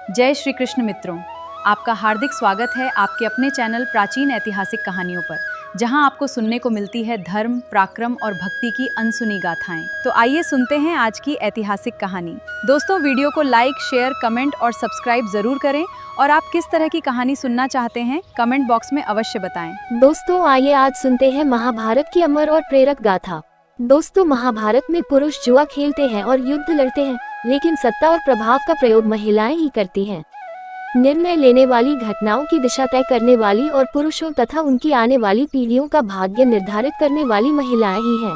जय श्री कृष्ण मित्रों, आपका हार्दिक स्वागत है आपके अपने चैनल प्राचीन ऐतिहासिक कहानियों पर, जहां आपको सुनने को मिलती है धर्म, पराक्रम और भक्ति की अनसुनी गाथाएं। तो आइए सुनते हैं आज की ऐतिहासिक कहानी। दोस्तों, वीडियो को लाइक, शेयर, कमेंट और सब्सक्राइब जरूर करें और आप किस तरह की कहानी सुनना चाहते हैं कमेंट बॉक्स में अवश्य बताएं। दोस्तों, आइए आज सुनते हैं महाभारत की अमर और प्रेरक गाथा। दोस्तों, महाभारत में पुरुष जुआ खेलते हैं और युद्ध लड़ते हैं, लेकिन सत्ता और प्रभाव का प्रयोग महिलाएं ही करती हैं। निर्णय लेने वाली, घटनाओं की दिशा तय करने वाली और पुरुषों तथा उनकी आने वाली पीढ़ियों का भाग्य निर्धारित करने वाली महिलाएं ही हैं।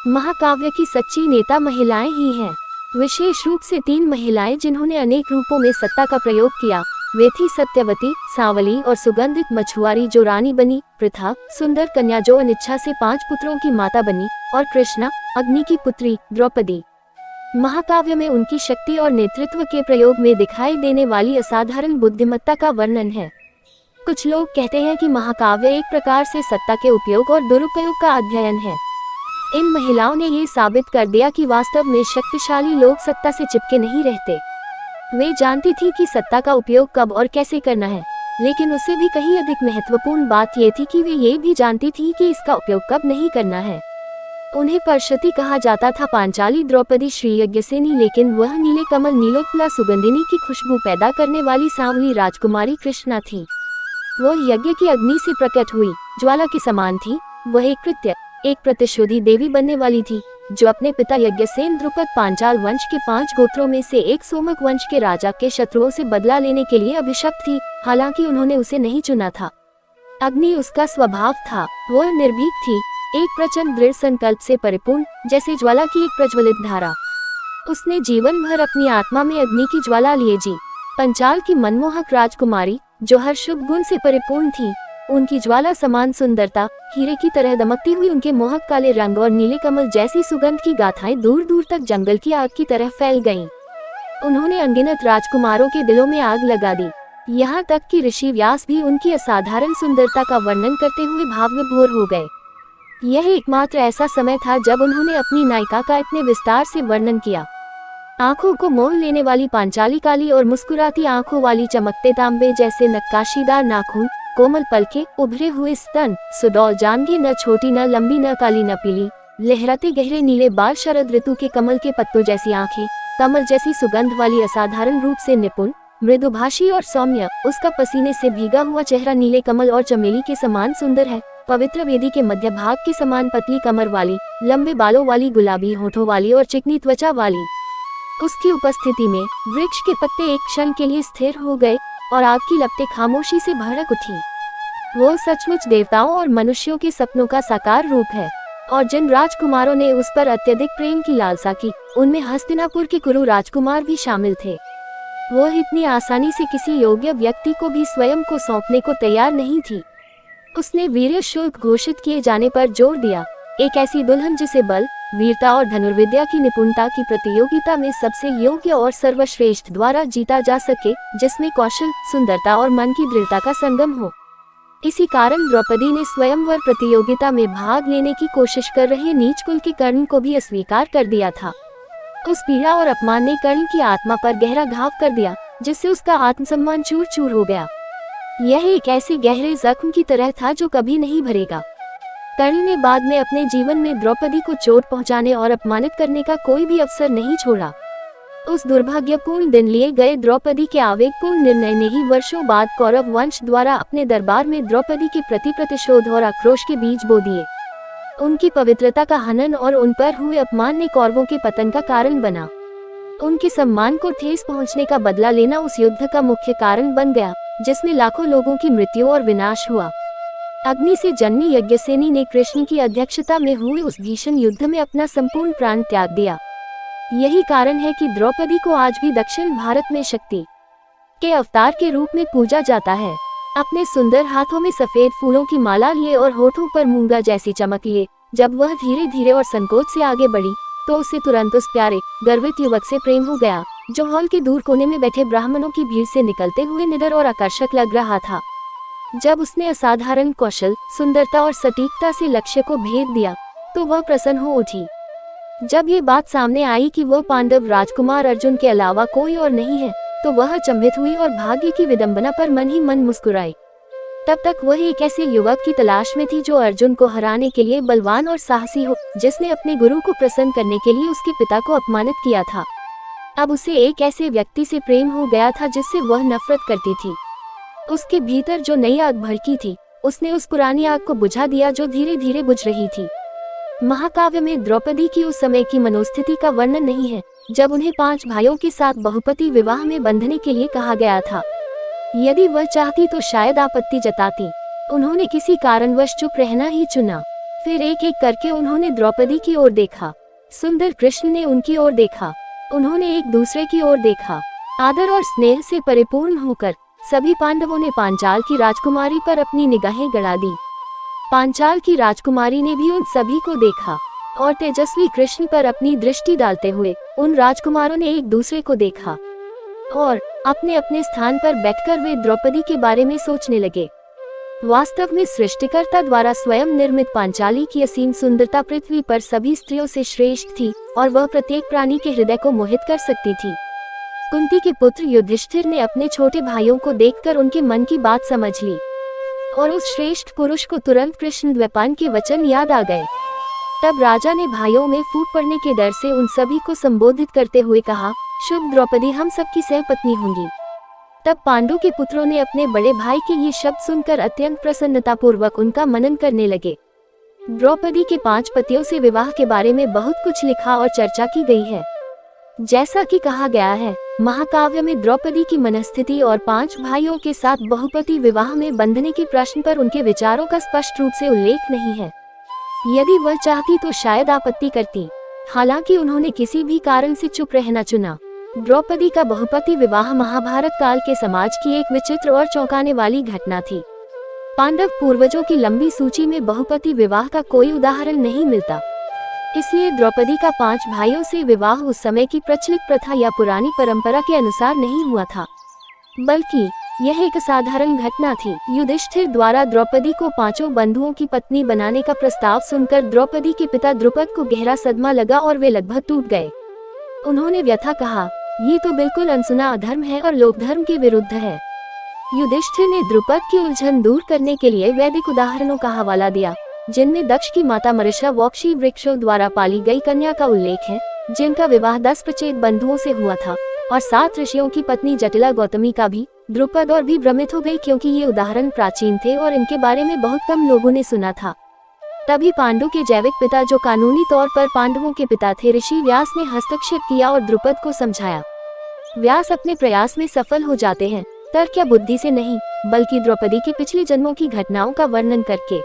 महाकाव्य की सच्ची नेता महिलाएं ही हैं। विशेष रूप से 3 महिलाएं जिन्होंने अनेक रूपों में सत्ता का प्रयोग किया, वे थी सत्यवती, सांवली और सुगंधित मछुआरी जो रानी बनी, पृथा, सुंदर कन्या जो अनिच्छा से 5 पुत्रों की माता बनी, और कृष्णा, अग्नि की पुत्री, द्रौपदी। महाकाव्य में उनकी शक्ति और नेतृत्व के प्रयोग में दिखाई देने वाली असाधारण बुद्धिमत्ता का वर्णन है। कुछ लोग कहते हैं कि महाकाव्य एक प्रकार से सत्ता के उपयोग और दुरुपयोग का अध्ययन है। इन महिलाओं ने ये साबित कर दिया कि वास्तव में शक्तिशाली लोग सत्ता से चिपके नहीं रहते। वे जानती थी कि सत्ता का उपयोग कब और कैसे करना है, लेकिन उससे भी कहीं अधिक महत्वपूर्ण बात ये थी कि वे ये भी जानती थी कि इसका उपयोग कब नहीं करना है। उन्हें परशती कहा जाता था। पांचाली द्रौपदी श्री यज्ञसेनी, लेकिन वह नीले कमल नीलोत्पला सुगंधिनी की खुशबू पैदा करने वाली सांवली राजकुमारी कृष्णा थी। वह यज्ञ की अग्नि से प्रकट हुई, ज्वाला के समान थी। वह एक प्रतिशोधी देवी बनने वाली थी, जो अपने पिता यज्ञसेन द्रुपद पांचाल वंश के 5 गोत्रों में से एक सोमक वंश के राजा के शत्रुओं से बदला लेने के लिए अभिशप्त थी, हालांकि उन्होंने उसे नहीं चुना था। अग्नि उसका स्वभाव था। वह निर्भीक थी, एक प्रचंड दृढ़ संकल्प से परिपूर्ण, जैसे ज्वाला की एक प्रज्वलित धारा। उसने जीवन भर अपनी आत्मा में अग्नि की ज्वाला लिए जी। पंचाल की मनमोहक राजकुमारी, जो हर शुभ गुण से परिपूर्ण थी, उनकी ज्वाला समान सुंदरता, हीरे की तरह दमकती हुई उनके मोहक काले रंग और नीले कमल जैसी सुगंध की गाथाएं दूर दूर तक जंगल की आग की तरह फैल गईं। उन्होंने अनगिनत राजकुमारों के दिलों में आग लगा दी। यहाँ तक कि ऋषि व्यास भी उनकी असाधारण सुंदरता का वर्णन करते हुए भाव विभोर हो गए। यह एकमात्र ऐसा समय था जब उन्होंने अपनी नायिका का इतने विस्तार से वर्णन किया। आंखों को मोह लेने वाली पांचाली, काली और मुस्कुराती आंखों वाली, चमकते तांबे जैसे नक्काशीदार नाखून, कोमल पलके, उभरे हुए स्तन, सुडौल जांघें, न छोटी न लंबी न काली न पीली, लहराते गहरे नीले बाल, शरद ऋतु के कमल के पत्तों जैसी आंखें, कमल जैसी सुगंध वाली, असाधारण रूप से निपुण, मृदुभाषी और सौम्य। उसका पसीने से भीगा हुआ चेहरा नीले कमल और चमेली के समान सुंदर है। पवित्र वेदी के मध्य भाग के समान पतली कमर वाली, लंबे बालों वाली, गुलाबी होठों वाली और चिकनी त्वचा वाली। उसकी उपस्थिति में वृक्ष के पत्ते एक क्षण के लिए स्थिर हो गए और आग की लपटें खामोशी से भड़क उठी। वो सचमुच देवताओं और मनुष्यों के सपनों का साकार रूप है, और जिन राजकुमारों ने उस पर अत्यधिक प्रेम की लालसा की, उनमें हस्तिनापुर के कुरु राजकुमार भी शामिल थे। वो इतनी आसानी से किसी योग्य व्यक्ति को भी स्वयं को सौंपने को तैयार नहीं थी। उसने वीर्य शुल्क घोषित किए जाने पर जोर दिया, एक ऐसी दुल्हन जिसे बल, वीरता और धनुर्विद्या की निपुणता की प्रतियोगिता में सबसे योग्य और सर्वश्रेष्ठ द्वारा जीता जा सके, जिसमें कौशल, सुंदरता और मन की दृढ़ता का संगम हो। इसी कारण द्रौपदी ने स्वयंवर प्रतियोगिता में भाग लेने की कोशिश कर रहे नीच कुल के कर्ण को भी अस्वीकार कर दिया था। उस पीड़ा और अपमान ने कर्ण की आत्मा पर गहरा घाव कर दिया, जिससे उसका आत्मसम्मान चूर चूर हो गया। यह एक ऐसे गहरे जख्म की तरह था जो कभी नहीं भरेगा। कर्ण ने बाद में अपने जीवन में द्रौपदी को चोट पहुंचाने और अपमानित करने का कोई भी अवसर नहीं छोड़ा। उस दुर्भाग्यपूर्ण दिन लिए गए द्रौपदी के आवेगपूर्ण निर्णय ने ही वर्षों बाद कौरव वंश द्वारा अपने दरबार में द्रौपदी के प्रति प्रतिशोध और आक्रोश के बीज बो दिए। उनकी पवित्रता का हनन और उन पर हुए अपमान ने कौरवों के पतन का कारण बना। उनके सम्मान को ठेस पहुंचने का बदला लेना उस युद्ध का मुख्य कारण बन गया, जिसमें लाखों लोगों की मृत्यु और विनाश हुआ। अग्नि से जन्मी यज्ञसेनी ने कृष्ण की अध्यक्षता में हुए उस भीषण युद्ध में अपना संपूर्ण प्राण त्याग दिया। यही कारण है कि द्रौपदी को आज भी दक्षिण भारत में शक्ति के अवतार के रूप में पूजा जाता है। अपने सुंदर हाथों में सफेद फूलों की माला लिए और होठों पर मूंगा जैसी चमक लिए, जब वह धीरे धीरे और संकोच से आगे बढ़ी, तो उसे तुरंत उस प्यारे, गर्वित युवक से प्रेम हो गया, जो हॉल के दूर कोने में बैठे ब्राह्मणों की भीड़ से निकलते हुए निडर और आकर्षक लग रहा था। जब उसने असाधारण कौशल, सुंदरता और सटीकता से लक्ष्य को भेद दिया, तो वह प्रसन्न हो उठी। जब ये बात सामने आई कि वह पांडव राजकुमार अर्जुन के अलावा कोई और नहीं है, तो वह अचंभित हुई और भाग्य की विडंबना पर मन ही मन मुस्कुराई। तब तक वह एक ऐसे युवक की तलाश में थी जो अर्जुन को हराने के लिए बलवान और साहसी हो, जिसने अपने गुरु को प्रसन्न करने के लिए उसके पिता को अपमानित किया था। अब उसे एक ऐसे व्यक्ति से प्रेम हो गया था जिससे वह नफरत करती थी। उसके भीतर जो नई आग भड़की थी, उसने उस पुरानी आग को बुझा दिया जो धीरे धीरे बुझ रही थी। महाकाव्य में द्रौपदी की उस समय की मनोस्थिति का वर्णन नहीं है जब उन्हें 5 भाइयों के साथ बहुपति विवाह में बंधने के लिए कहा गया था। यदि वह चाहती तो शायद आपत्ति जताती। उन्होंने किसी कारणवश चुप रहना ही चुना। फिर एक एक करके उन्होंने द्रौपदी की ओर देखा। सुंदर कृष्ण ने उनकी ओर देखा। उन्होंने एक दूसरे की ओर देखा। आदर और स्नेह से परिपूर्ण होकर सभी पांडवों ने पांचाल की राजकुमारी पर अपनी निगाहें गड़ा दी। पांचाल की राजकुमारी ने भी उन सभी को देखा और तेजस्वी कृष्ण पर अपनी दृष्टि डालते हुए उन राजकुमारों ने एक दूसरे को देखा और अपने अपने स्थान पर बैठकर वे द्रौपदी के बारे में सोचने लगे। वास्तव में सृष्टिकर्ता द्वारा स्वयं निर्मित पांचाली की असीम सुंदरता पृथ्वी पर सभी स्त्रियों से श्रेष्ठ थी और वह प्रत्येक प्राणी के हृदय को मोहित कर सकती थी। कुंती के पुत्र युधिष्ठिर ने अपने छोटे भाइयों को देखकर उनके मन की बात समझ ली और उस श्रेष्ठ पुरुष को तुरंत कृष्ण द्वैपायन के वचन याद आ गए। तब राजा ने भाइयों में फूट पड़ने के डर से उन सभी को संबोधित करते हुए कहा, शुभ द्रौपदी हम सबकी सहपत्नी होंगी। तब पांडु के पुत्रों ने अपने बड़े भाई के ये शब्द सुनकर अत्यंत प्रसन्नतापूर्वक उनका मनन करने लगे। द्रौपदी के 5 पतियों से विवाह के बारे में बहुत कुछ लिखा और चर्चा की गई है। जैसा कि कहा गया है, महाकाव्य में द्रौपदी की मनस्थिति और 5 भाइयों के साथ बहुपति विवाह में बंधने के प्रश्न पर उनके विचारों का स्पष्ट रूप से उल्लेख नहीं है। यदि वह चाहती तो शायद आपत्ति करती, हालांकि उन्होंने किसी भी कारण से चुप रहना चुना। द्रौपदी का बहुपति विवाह महाभारत काल के समाज की एक विचित्र और चौंकाने वाली घटना थी। पांडव पूर्वजों की लंबी सूची में बहुपति विवाह का कोई उदाहरण नहीं मिलता। इसलिए द्रौपदी का 5 भाइयों से विवाह उस समय की प्रचलित प्रथा या पुरानी परंपरा के अनुसार नहीं हुआ था, बल्कि यह एक साधारण घटना थी। युधिष्ठिर द्वारा द्रौपदी को 5 बंधुओं की पत्नी बनाने का प्रस्ताव सुनकर द्रौपदी के पिता द्रुपद को गहरा सदमा लगा और वे लगभग टूट गए। उन्होंने व्यथा कहा, ये तो बिल्कुल अनसुना अधर्म है और लोक धर्म के विरुद्ध है। युधिष्ठिर ने द्रुपद की उलझन दूर करने के लिए वैदिक उदाहरणों का हवाला दिया, जिनमें दक्ष की माता मरीषा वोक्षी वृक्षों द्वारा पाली गई कन्या का उल्लेख है, जिनका विवाह 10 प्रचेत बंधुओं से हुआ था, और 7 ऋषियों की पत्नी जटिला गौतमी का भी। द्रुपद और भी भ्रमित हो गई क्योंकि ये उदाहरण प्राचीन थे और इनके बारे में बहुत कम लोगों ने सुना था। तभी पांडु के जैविक पिता, जो कानूनी तौर पर पांडवों के पिता थे, ऋषि व्यास ने हस्तक्षेप किया और द्रुपद को समझाया। व्यास अपने प्रयास में सफल हो जाते हैं, तर्क या बुद्धि से नहीं, बल्कि द्रौपदी के पिछले जन्मों की घटनाओं का वर्णन करके।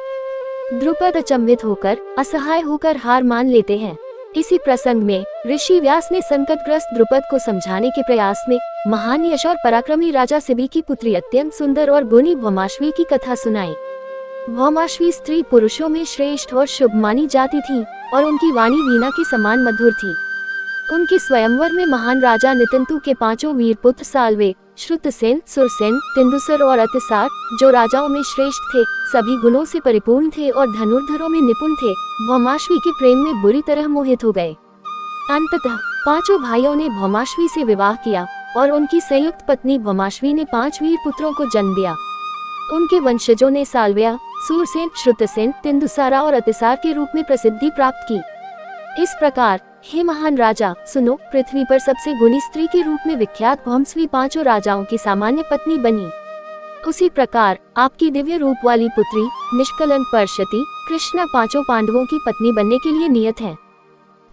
द्रुपद अचंभित होकर, असहाय होकर हार मान लेते हैं। इसी प्रसंग में ऋषि व्यास ने संकटग्रस्त द्रुपद को समझाने के प्रयास में महान यश और पराक्रमी राजा शिबी की पुत्री अत्यंत सुंदर और गुणी भौमाश्वी की कथा सुनाई। भौमाश्वी स्त्री पुरुषों में श्रेष्ठ और शुभ मानी जाती थी और उनकी वाणी वीणा के समान मधुर थी। उनके स्वयंवर में महान राजा नितंतु के 5 वीर पुत्र साल्वे, श्रुतसेन, सुरसेन, तिंदुसर और अतिसार, जो राजाओं में श्रेष्ठ थे, सभी गुणों से परिपूर्ण थे और धनुर्धरों में निपुण थे, भौमाश्वी के प्रेम में बुरी तरह मोहित हो गए। अंततः 5 भाइयों ने भौमाश्वी से विवाह किया और उनकी संयुक्त पत्नी भौमाश्वी ने 5 वीर पुत्रों को जन्म दिया। उनके वंशजों ने साल्व्या, सूरसेन, श्रुतसेन, तिंदुसारा और अतिसार के रूप में प्रसिद्धि प्राप्त की। इस प्रकार हे महान राजा, सुनो, पृथ्वी पर सबसे गुणी स्त्री के रूप में विख्यात भौमस्वी 5 राजाओं की सामान्य पत्नी बनी। उसी प्रकार आपकी दिव्य रूप वाली पुत्री निष्कलंक परशती कृष्णा 5 पांडवों की पत्नी बनने के लिए नियत है।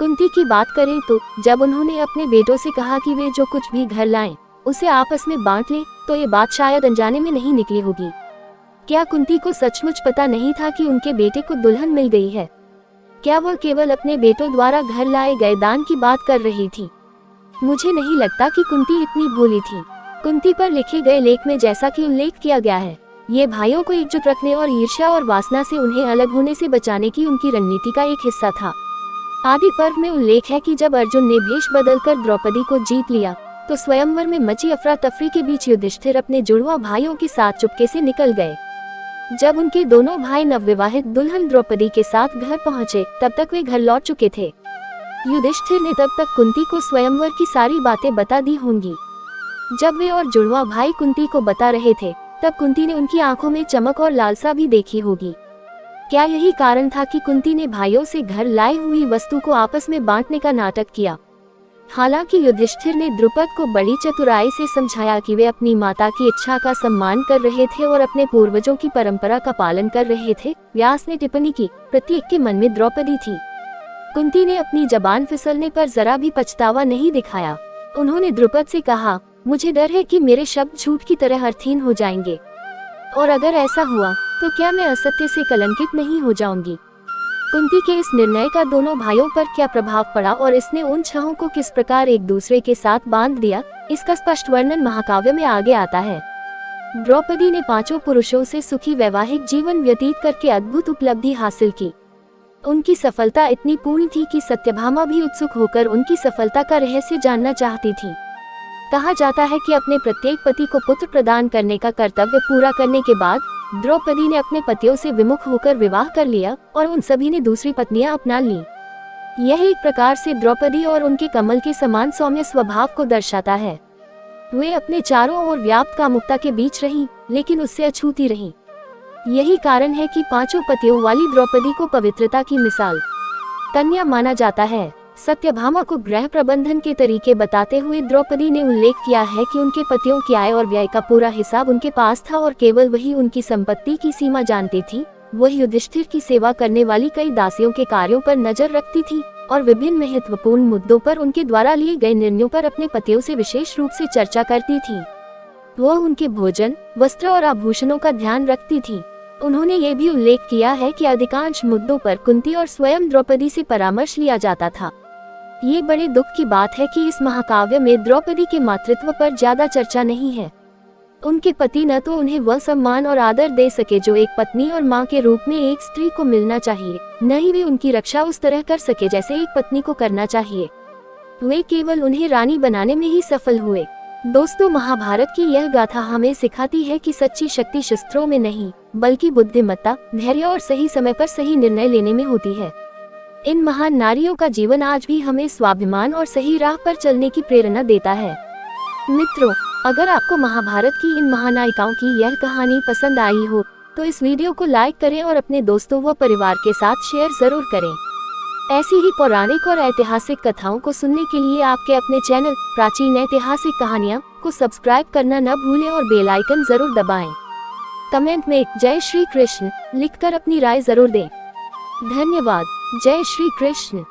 कुंती की बात करें तो जब उन्होंने अपने बेटों से कहा कि वे जो कुछ भी घर लाएं, उसे आपस में बांट लें, तो ये बात शायद अनजाने में नहीं निकली होगी। क्या कुंती को सचमुच पता नहीं था कि उनके बेटे को दुल्हन मिल गई है? क्या वह केवल अपने बेटों द्वारा घर लाए गए दान की बात कर रही थी? मुझे नहीं लगता कि कुंती इतनी भोली थी। कुंती पर लिखे गए लेख में जैसा कि उल्लेख किया गया है, ये भाइयों को एकजुट रखने और ईर्ष्या और वासना से उन्हें अलग होने से बचाने की उनकी रणनीति का एक हिस्सा था। आदि पर्व में उल्लेख है कि जब अर्जुन ने भेष बदलकर द्रौपदी को जीत लिया, तो स्वयंवर में मची अफरा तफरी के बीच युधिष्ठिर अपने जुड़वा भाइयों के साथ चुपके से निकल गए। जब उनके दोनों भाई नवविवाहित दुल्हन द्रौपदी के साथ घर पहुंचे, तब तक वे घर लौट चुके थे। युधिष्ठिर ने तब तक कुंती को स्वयंवर की सारी बातें बता दी होंगी। जब वे और जुड़वा भाई कुंती को बता रहे थे, तब कुंती ने उनकी आंखों में चमक और लालसा भी देखी होगी। क्या यही कारण था कि कुंती ने भाइयों से घर लाई हुई वस्तु को आपस में बांटने का नाटक किया? हालांकि युधिष्ठिर ने द्रुपद को बड़ी चतुराई से समझाया कि वे अपनी माता की इच्छा का सम्मान कर रहे थे और अपने पूर्वजों की परंपरा का पालन कर रहे थे। व्यास ने टिप्पणी की, प्रत्येक के मन में द्रौपदी थी। कुंती ने अपनी जबान फिसलने पर जरा भी पछतावा नहीं दिखाया। उन्होंने द्रुपद से कहा, मुझे डर है कि मेरे शब्द झूठ की तरह अर्थहीन हो जाएंगे, और अगर ऐसा हुआ तो क्या मैं असत्य से कलंकित नहीं हो जाऊंगी? कुंती के इस निर्णय का दोनों भाइयों पर क्या प्रभाव पड़ा और इसने उन छहों को किस प्रकार एक दूसरे के साथ बांध दिया, इसका स्पष्ट वर्णन महाकाव्य में आगे आता है। द्रौपदी ने 5 पुरुषों से सुखी वैवाहिक जीवन व्यतीत करके अद्भुत उपलब्धि हासिल की। उनकी सफलता इतनी पूर्ण थी कि सत्यभामा भी उत्सुक होकर उनकी सफलता का रहस्य जानना चाहती थी। कहा जाता है कि अपने प्रत्येक पति को पुत्र प्रदान करने का कर्तव्य पूरा करने के बाद द्रौपदी ने अपने पतियों से विमुख होकर विवाह कर लिया और उन सभी ने दूसरी पत्नियां अपना ली। यह एक प्रकार से द्रौपदी और उनके कमल के समान सौम्य स्वभाव को दर्शाता है। वे अपने चारों ओर व्याप्त कामुकता के बीच रहीं, लेकिन उससे अछूती रहीं। यही कारण है कि 5 पतियों वाली द्रौपदी को पवित्रता की मिसाल कन्या माना जाता है। सत्यभामा को गृह प्रबंधन के तरीके बताते हुए द्रौपदी ने उल्लेख किया है कि उनके पतियों की आय और व्यय का पूरा हिसाब उनके पास था और केवल वही उनकी संपत्ति की सीमा जानती थी। वह युधिष्ठिर की सेवा करने वाली कई दासियों के कार्यों पर नजर रखती थी और विभिन्न महत्वपूर्ण मुद्दों पर उनके द्वारा लिए गए निर्णयों पर अपने पतियों से विशेष रूप से चर्चा करती थी। वह उनके भोजन, वस्त्र और आभूषणों का ध्यान रखती थी। उन्होंने ये भी उल्लेख किया है कि अधिकांश मुद्दों पर कुंती और स्वयं द्रौपदी से परामर्श लिया जाता था। ये बड़े दुख की बात है कि इस महाकाव्य में द्रौपदी के मातृत्व पर ज्यादा चर्चा नहीं है। उनके पति न तो उन्हें वह सम्मान और आदर दे सके जो एक पत्नी और मां के रूप में एक स्त्री को मिलना चाहिए, न ही वे उनकी रक्षा उस तरह कर सके जैसे एक पत्नी को करना चाहिए। वे केवल उन्हें रानी बनाने में ही सफल हुए। दोस्तों, महाभारत की यह गाथा हमें सिखाती है कि सच्ची शक्ति शस्त्रों में नहीं, बल्कि बुद्धिमत्ता, धैर्य और सही समय पर सही निर्णय लेने में होती है। इन महान नारियों का जीवन आज भी हमें स्वाभिमान और सही राह पर चलने की प्रेरणा देता है। मित्रों, अगर आपको महाभारत की इन महानायिकाओं की यह कहानी पसंद आई हो तो इस वीडियो को लाइक करें और अपने दोस्तों व परिवार के साथ शेयर जरूर करें। ऐसी ही पौराणिक और ऐतिहासिक कथाओं को सुनने के लिए आपके अपने चैनल प्राचीन ऐतिहासिक कहानियाँ को सब्सक्राइब करना न भूलें और बेल आइकन जरूर दबाएं। कमेंट में जय श्री कृष्ण लिखकर अपनी राय जरूर दें। धन्यवाद। जय श्री कृष्ण।